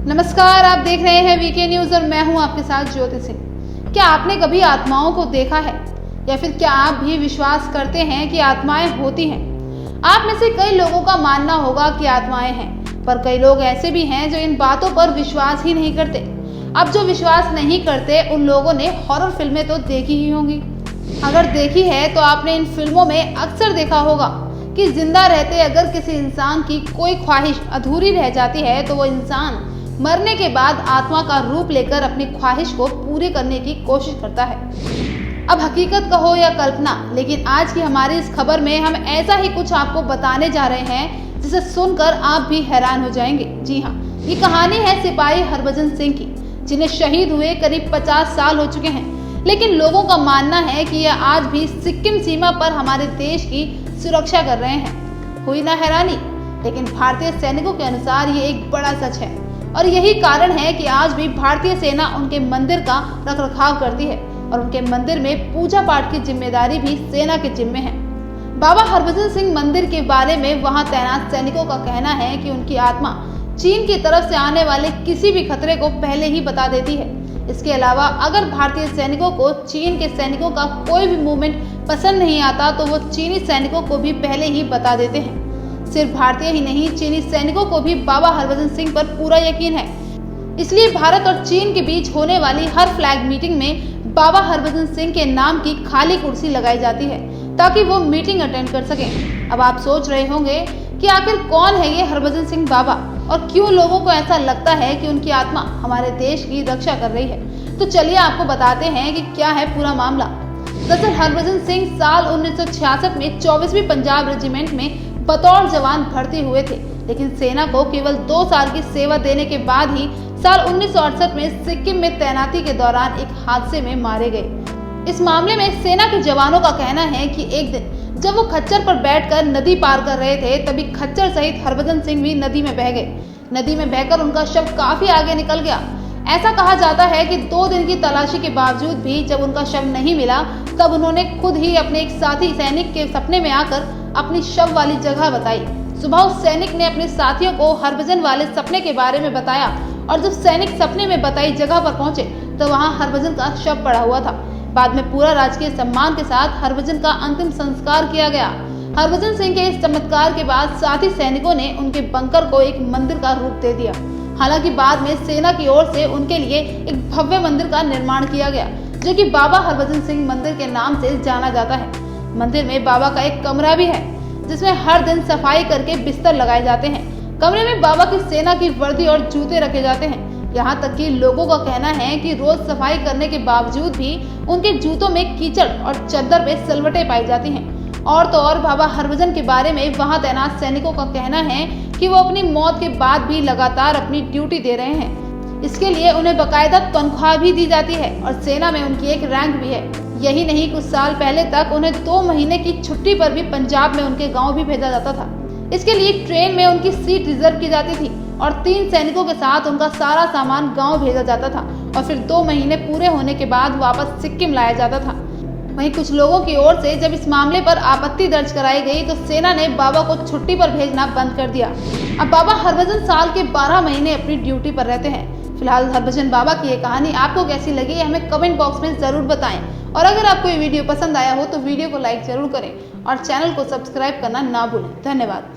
नमस्कार, आप देख रहे हैं वीके न्यूज और मैं हूं आपके साथ ज्योति सिंह। क्या आपने कभी आत्माओं को देखा है या फिर क्या आप भी विश्वास करते हैं कि आत्माएं होती हैं? आप में से कई लोगों का मानना होगा कि आत्माएं हैं, पर कई लोग ऐसे भी हैं जो इन बातों पर विश्वास ही नहीं करते। अब जो विश्वास नहीं करते उन लोगों ने हॉरर फिल्में तो देखी ही होंगी। अगर देखी है तो आपने इन फिल्मों में अक्सर देखा होगा कि जिंदा रहते अगर किसी इंसान की कोई ख्वाहिश अधूरी रह जाती है तो वो इंसान मरने के बाद आत्मा का रूप लेकर अपनी ख्वाहिश को पूरी करने की कोशिश करता है। अब हकीकत कहो या कल्पना, लेकिन आज की हमारी इस खबर में हम ऐसा ही कुछ आपको बताने जा रहे हैं जिसे सुनकर आप भी हैरान हो जाएंगे। जी हाँ, ये कहानी है सिपाही हरभजन सिंह की, जिन्हें शहीद हुए करीब 50 साल हो चुके हैं, लेकिन लोगों का मानना है कि यह आज भी सिक्किम सीमा पर हमारे देश की सुरक्षा कर रहे हैं। हुई ना हैरानी, लेकिन भारतीय सैनिकों के अनुसार ये एक बड़ा सच है और यही कारण है कि आज भी भारतीय सेना उनके मंदिर का रखरखाव करती है और उनके मंदिर में पूजा पाठ की जिम्मेदारी भी सेना के जिम्मे है। बाबा हरभजन सिंह मंदिर के बारे में वहां तैनात सैनिकों का कहना है कि उनकी आत्मा चीन की तरफ से आने वाले किसी भी खतरे को पहले ही बता देती है। इसके अलावा अगर भारतीय सैनिकों को चीन के सैनिकों का कोई भी मूवमेंट पसंद नहीं आता तो वो चीनी सैनिकों को भी पहले ही बता देते हैं। सिर्फ भारतीय ही नहीं, चीनी सैनिकों को भी बाबा हरभजन सिंह पर पूरा यकीन है। इसलिए भारत और चीन के बीच होने वाली हर फ्लैग मीटिंग में बाबा हरभजन सिंह के नाम की खाली कुर्सी लगाई जाती है ताकि वो मीटिंग अटेंड कर सकें। अब आप सोच रहे होंगे कि आखिर कौन है ये हरभजन सिंह बाबा और क्यों लोगों को ऐसा लगता है कि उनकी आत्मा हमारे देश की रक्षा कर रही है। तो चलिए आपको बताते हैं कि क्या है पूरा मामला। दरअसल हरभजन सिंह साल 1966 में 24वीं पंजाब रेजिमेंट में बतौर जवान भर्ती हुए थे, लेकिन सेना को केवल 2 साल की सेवा देने के बाद ही साल 1968 में सिक्किम में तैनाती के दौरान एक हादसे में मारे गए। इस मामले में सेना के जवानों का कहना है कि एक दिन जब वो खच्चर पर बैठकर नदी पार कर रहे थे तभी खच्चर सहित हरभजन सिंह भी नदी में बह गए। नदी में बहकर उनका शव काफी आगे निकल गया। ऐसा कहा जाता है कि 2 दिन की तलाशी के बावजूद भी जब उनका शव नहीं मिला तब उन्होंने खुद ही अपने एक साथी सैनिक के सपने में आकर अपनी शव वाली जगह बताई। सुबह उस सैनिक ने अपने साथियों को हरभजन वाले सपने के बारे में बताया और जब सैनिक सपने में बताई जगह पर पहुंचे तो वहां हरभजन का शव पड़ा हुआ था। बाद में पूरा राजकीय सम्मान के साथ हरभजन का अंतिम संस्कार किया गया। हरभजन सिंह के इस चमत्कार के बाद साथी सैनिकों ने उनके बंकर को एक मंदिर का रूप दे दिया। हालांकि बाद में सेना की ओर से उनके लिए एक भव्य मंदिर का निर्माण किया गया जो कि बाबा हरभजन सिंह मंदिर के नाम से जाना जाता है। मंदिर में बाबा का एक कमरा भी है जिसमें हर दिन सफाई करके बिस्तर लगाए जाते हैं। कमरे में बाबा की सेना की वर्दी और जूते रखे जाते हैं। यहाँ तक कि लोगों का कहना है कि रोज सफाई करने के बावजूद भी उनके जूतों में कीचड़ और चद्दर पे सलवटें पाई जाती हैं। और तो और बाबा हरभजन के बारे में वहां तैनात सैनिकों का कहना है कि वो अपनी मौत के बाद भी लगातार अपनी ड्यूटी दे रहे हैं। इसके लिए उन्हें बकायदा तनख्वाह भी दी जाती है और सेना में उनकी एक रैंक भी है। यही नहीं, कुछ साल पहले तक उन्हें 2 महीने की छुट्टी पर भी पंजाब में उनके गांव भी भेजा जाता था। इसके लिए ट्रेन में उनकी सीट रिजर्व की जाती थी और 3 सैनिकों के साथ उनका सारा सामान गांव भेजा जाता था और फिर 2 महीने पूरे होने के बाद वापस सिक्किम लाया जाता था। वहीं कुछ लोगों की ओर से जब इस मामले पर आपत्ति दर्ज कराई गई तो सेना ने बाबा को छुट्टी पर भेजना बंद कर दिया। अब बाबा हरभजन साल के 12 महीने अपनी ड्यूटी पर रहते हैं। फिलहाल हरभजन बाबा की ये कहानी आपको कैसी लगी हमें कमेंट बॉक्स में जरूर बताएं और अगर आपको ये वीडियो पसंद आया हो तो वीडियो को लाइक जरूर करें और चैनल को सब्सक्राइब करना ना भूलें। धन्यवाद।